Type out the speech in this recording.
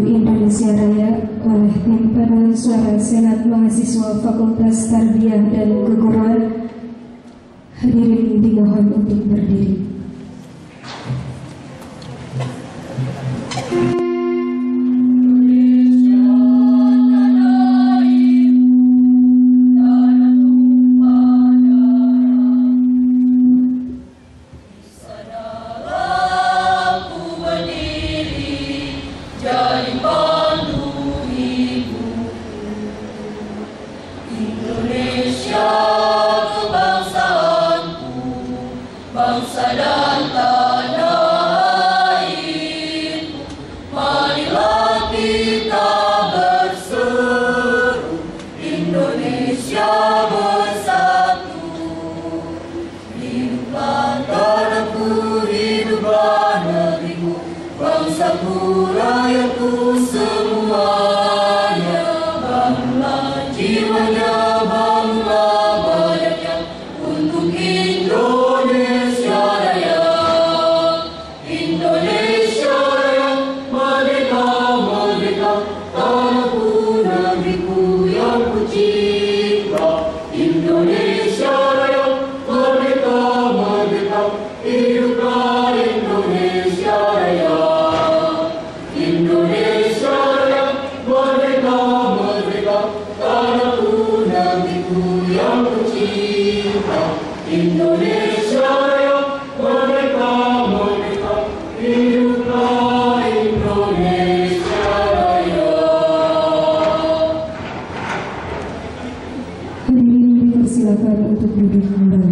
Indonesia Raya oleh tim paduan suara Senat Mahasiswa Fakultas Tarbiyah dan Keguruan. Hadirin dimohon untuk berdiri. Bangsa dan tanah airku, marilah kita berseru, Indonesia bersatu. Hiduplah tanahku, hiduplah negeriku, bangsaku, rakyatku semuanya. Bangunlah jiwanya, bangunlah badannya untuk Indonesia Raya. Indonesia Raya, merdeka, merdeka, tanahku, negeriku yang ku cinta. Indonesia Raya, merdeka, merdeka, hiduplah Indonesia Raya. Indonesia Raya, merdeka, merdeka, tanahku, negeriku yang ku cinta. Indonesia Raya, merdeka, merdeka, hiduplah Indonesia Raya. Hadirin dipersilakan untuk duduk kembali.